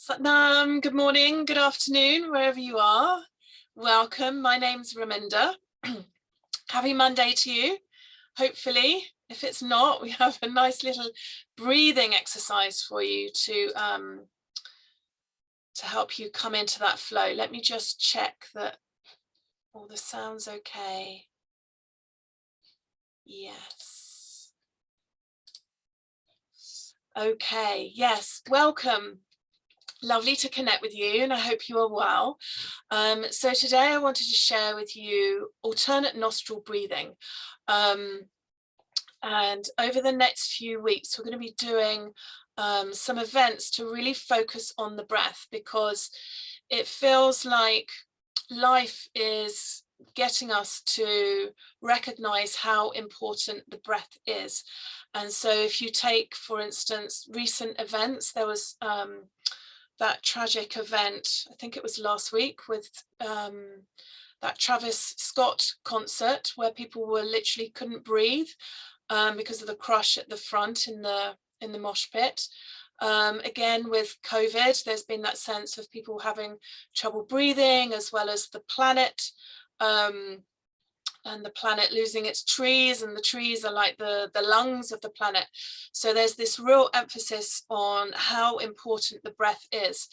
Satnam, good morning, good afternoon, wherever you are. Welcome. My name's Ram-Inder. Happy Monday to you. Hopefully, if it's not, we have a nice little breathing exercise for you to help you come into that flow. Let me just check that all the sound's okay. Yes. Okay, yes, welcome. Lovely to connect with you, and I hope you are well. So today I wanted to share with you alternate nostril breathing. And over the next few weeks, we're going to be doing some events to really focus on the breath, because it feels like life is getting us to recognize how important the breath is. And so if you take, for instance, recent events, there was that tragic event, I think it was last week, with that Travis Scott concert where people were literally couldn't breathe because of the crush at the front in the mosh pit. Again, with COVID, there's been that sense of people having trouble breathing, as well as the planet, and the planet losing its trees, and the trees are like the lungs of the planet. So there's this real emphasis on how important the breath is.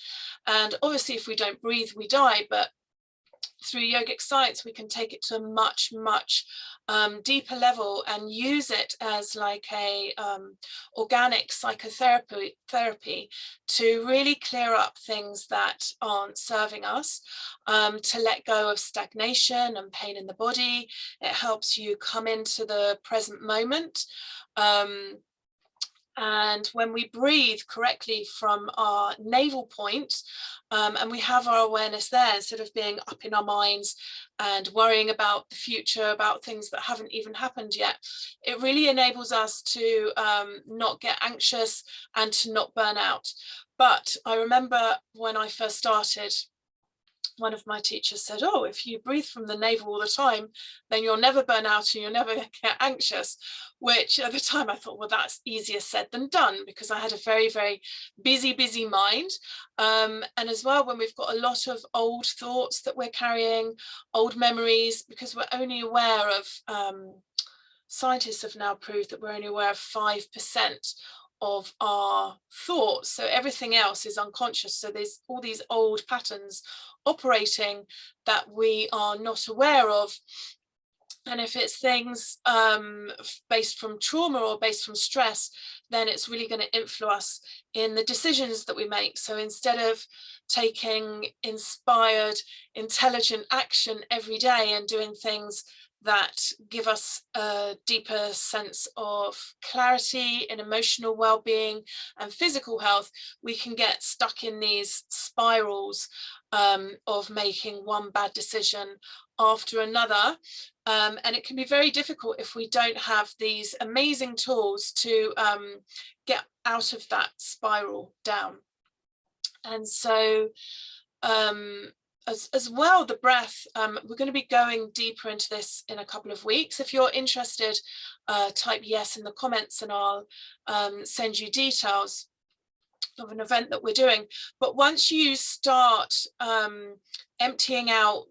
And obviously, if we don't breathe, we die. But through yogic science, we can take it to a much deeper level and use it as like a organic psychotherapy to really clear up things that aren't serving us, to let go of stagnation and pain in the body. It helps you come into the present moment. And when we breathe correctly from our navel point, and we have our awareness there, instead of being up in our minds and worrying about the future, about things that haven't even happened yet, it really enables us to not get anxious and to not burn out. But I remember when I first started, one of my teachers said, oh, if you breathe from the navel all the time, then you'll never burn out and you'll never get anxious, which at the time I thought, well, that's easier said than done, because I had a very busy mind. And as well, when we've got a lot of old thoughts that we're carrying, old memories, because we're only aware of, scientists have now proved that we're only aware of 5% of our thoughts, so everything else is unconscious. So there's all these old patterns operating that we are not aware of. And if it's things based from trauma or based from stress, then it's really going to influence us in the decisions that we make. So instead of taking inspired, intelligent action every day and doing things that give us a deeper sense of clarity and emotional well-being and physical health, we can get stuck in these spirals of making one bad decision after another. And it can be very difficult if we don't have these amazing tools to get out of that spiral down. And so as well, the breath, we're going to be going deeper into this in a couple of weeks. If you're interested, type yes in the comments and I'll send you details of an event that we're doing. But once you start emptying out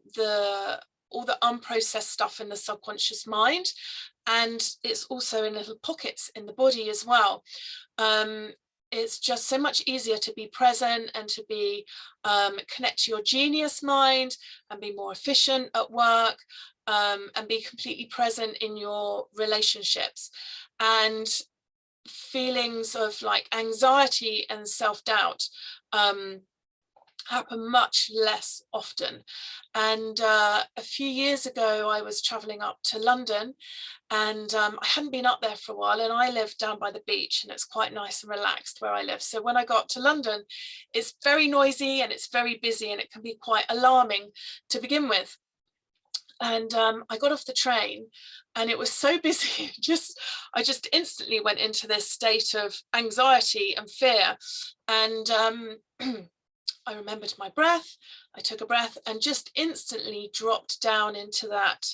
all the unprocessed stuff in the subconscious mind, and it's also in little pockets in the body as well, it's just so much easier to be present and to be connect to your genius mind and be more efficient at work, and be completely present in your relationships. And feelings of like anxiety and self-doubt happen much less often. And a few years ago, I was traveling up to London, and I hadn't been up there for a while, and I live down by the beach, and it's quite nice and relaxed where I live. So when I got to London, it's very noisy and it's very busy, and it can be quite alarming to begin with. And I got off the train and it was so busy, I just instantly went into this state of anxiety and fear. And I remembered my breath. I took a breath and just instantly dropped down into that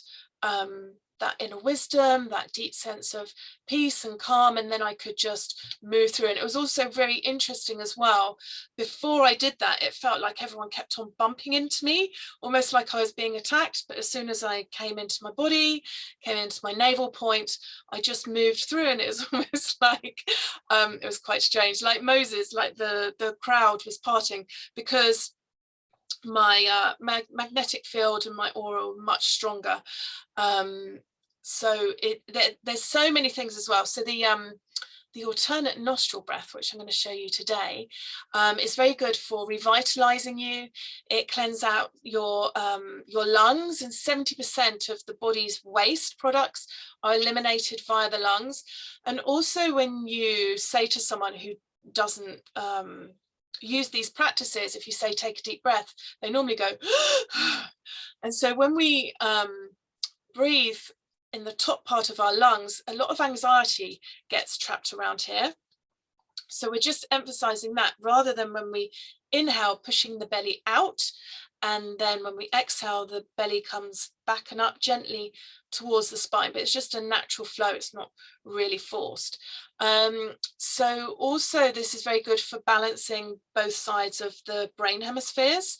that inner wisdom, that deep sense of peace and calm, and then I could just move through. And it was also very interesting as well. Before I did that, it felt like everyone kept on bumping into me, almost like I was being attacked. But as soon as I came into my body, came into my navel point, I just moved through, and it was almost like it was quite strange, like Moses, like the crowd was parting, because my magnetic field and my aura were much stronger. So there's so many things as well. So the alternate nostril breath, which I'm going to show you today, is very good for revitalizing you. It cleanses out your lungs, and 70% of the body's waste products are eliminated via the lungs. And also, when you say to someone who doesn't use these practices, if you say take a deep breath, they normally go and so when we breathe in the top part of our lungs, a lot of anxiety gets trapped around here. So we're just emphasizing that, rather than when we inhale, pushing the belly out, and then when we exhale, the belly comes back and up gently towards the spine, but it's just a natural flow. It's not really forced. So also this is very good for balancing both sides of the brain hemispheres.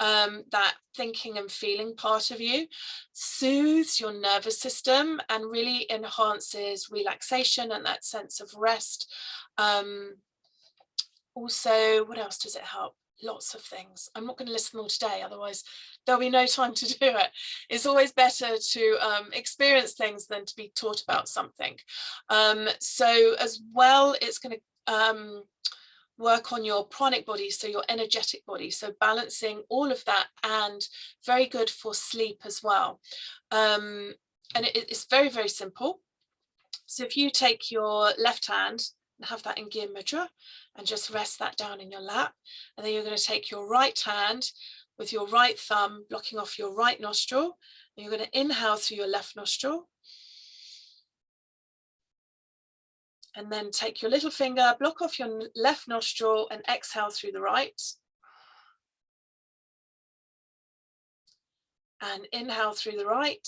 That thinking and feeling part of you, soothes your nervous system and really enhances relaxation and that sense of rest. Also, what else does it help? Lots of things. I'm not going to list them all today, otherwise there'll be no time to do it. It's always better to experience things than to be taught about something. So as well, it's going to work on your pranic body, so your energetic body, so balancing all of that, and very good for sleep as well. And it's very, very simple. So if you take your left hand and have that in Gir Mudra and just rest that down in your lap, and then you're going to take your right hand with your right thumb blocking off your right nostril, and you're going to inhale through your left nostril, and then take your little finger, block off your left nostril, and exhale through the right, and inhale through the right,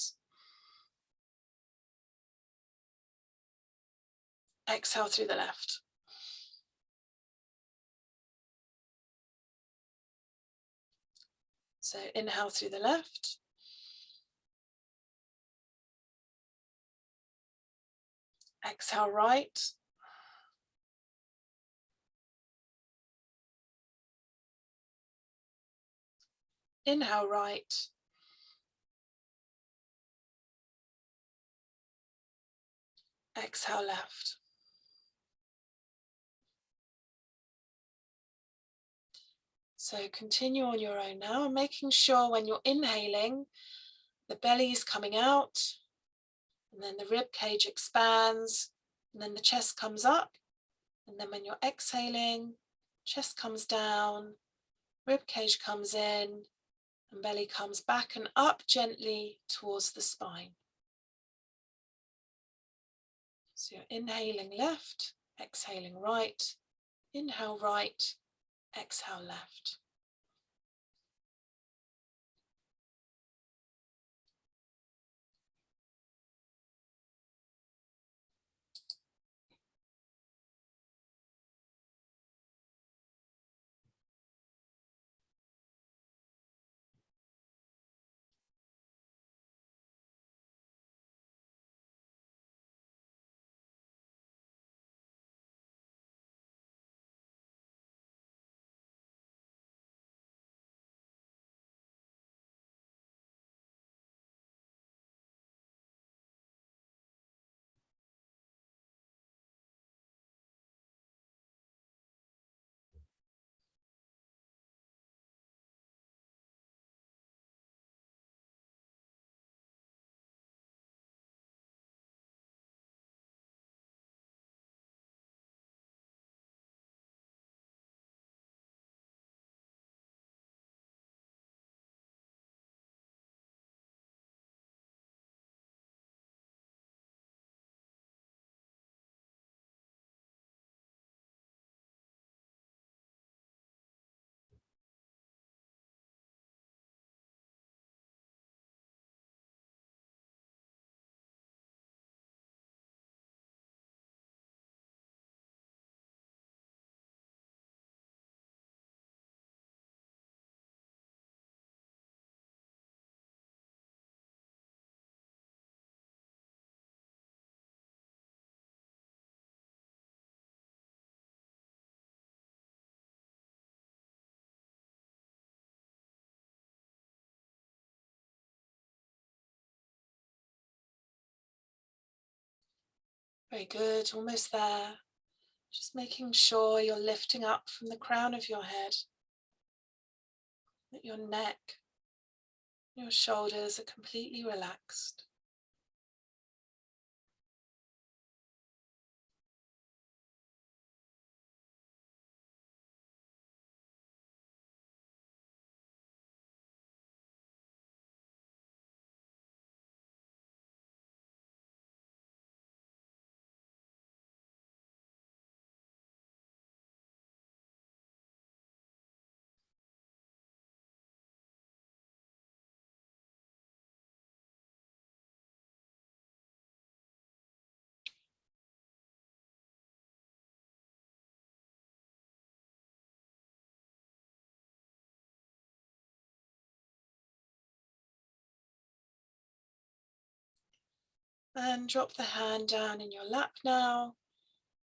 exhale through the left. So inhale through the left, exhale right, inhale right, exhale left. So continue on your own now, and making sure when you're inhaling, the belly is coming out, and then the rib cage expands, and then the chest comes up, and then when you're exhaling, chest comes down, rib cage comes in, and belly comes back and up gently towards the spine. So you're inhaling left, exhaling right, inhale right, exhale left. Very good, almost there. Just making sure you're lifting up from the crown of your head, that your neck, your shoulders are completely relaxed. And drop the hand down in your lap now.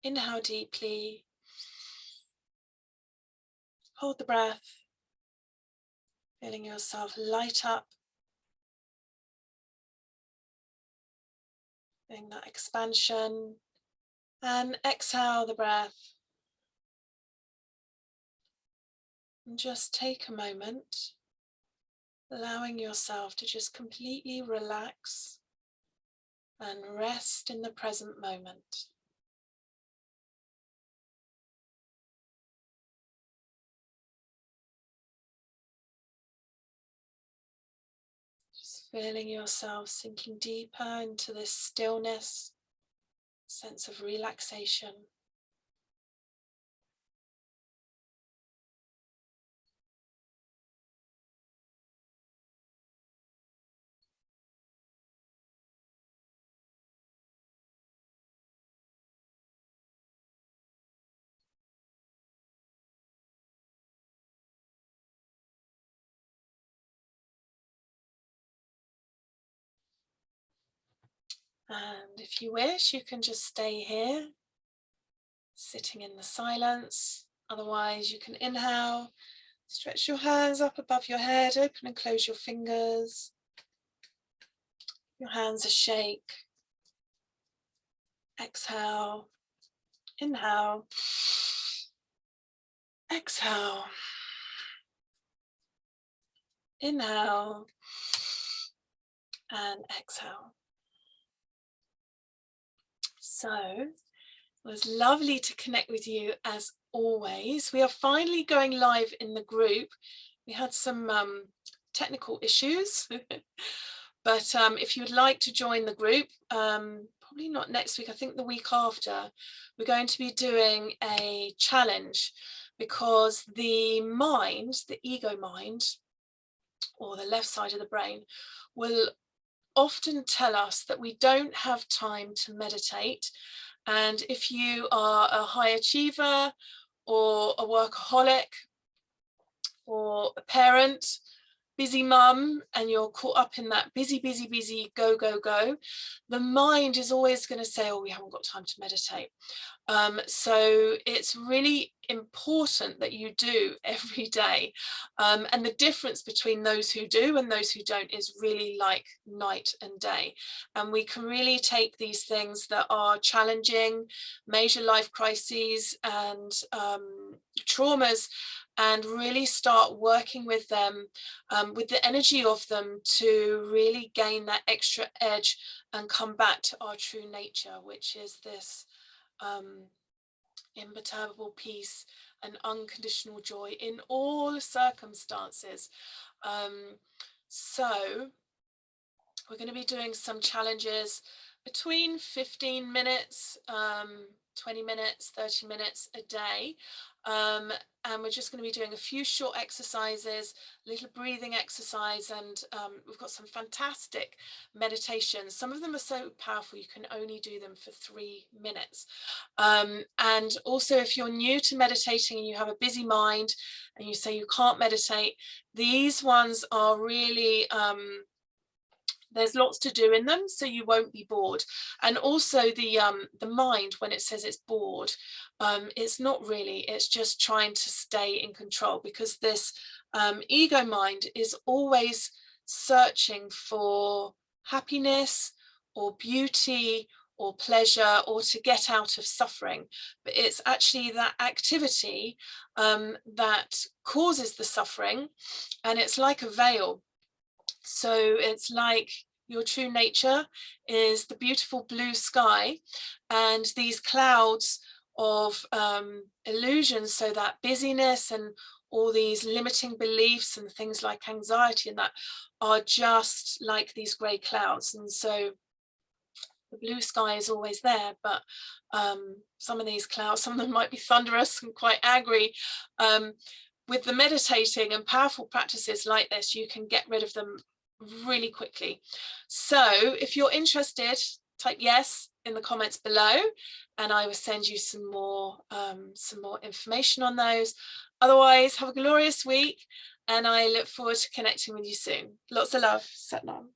Inhale deeply. Hold the breath, feeling yourself light up. Feeling that expansion. And exhale the breath. And just take a moment, allowing yourself to just completely relax and rest in the present moment. Just feeling yourself sinking deeper into this stillness, sense of relaxation. And if you wish, you can just stay here, sitting in the silence. Otherwise, you can inhale, stretch your hands up above your head, open and close your fingers. Your hands are shake. Exhale, inhale, exhale, inhale, and exhale. So, it was lovely to connect with you as always. We are finally going live in the group. We had some technical issues, but if you would like to join the group, probably not next week, I think the week after, we're going to be doing a challenge, because the mind, the ego mind, or the left side of the brain, will often tell us that we don't have time to meditate. And if you are a high achiever or a workaholic or a parent, busy mum, and you're caught up in that busy, go, the mind is always going to say, oh, we haven't got time to meditate. So it's really important that you do every day. And the difference between those who do and those who don't is really like night and day. And we can really take these things that are challenging, major life crises and traumas, and really start working with them, with the energy of them, to really gain that extra edge and come back to our true nature, which is this imperturbable peace and unconditional joy in all circumstances. So we're going to be doing some challenges between 15 minutes, 20 minutes, 30 minutes a day. And we're just going to be doing a few short exercises, a little breathing exercise, and we've got some fantastic meditations. Some of them are so powerful, you can only do them for 3 minutes. And also, if you're new to meditating and you have a busy mind and you say you can't meditate, these ones are really, there's lots to do in them, so you won't be bored. And also the mind, when it says it's bored, it's not really, it's just trying to stay in control, because this ego mind is always searching for happiness or beauty or pleasure, or to get out of suffering. But it's actually that activity that causes the suffering, and it's like a veil. So it's like your true nature is the beautiful blue sky, and these clouds of illusions, so that busyness and all these limiting beliefs and things like anxiety and that are just like these grey clouds. And so the blue sky is always there, but some of these clouds, some of them might be thunderous and quite angry. With the meditating and powerful practices like this, you can get rid of them really quickly. So if you're interested, type yes in the comments below, and I will send you some more information on those. Otherwise, have a glorious week, and I look forward to connecting with you soon. Lots of love. Sat Nam.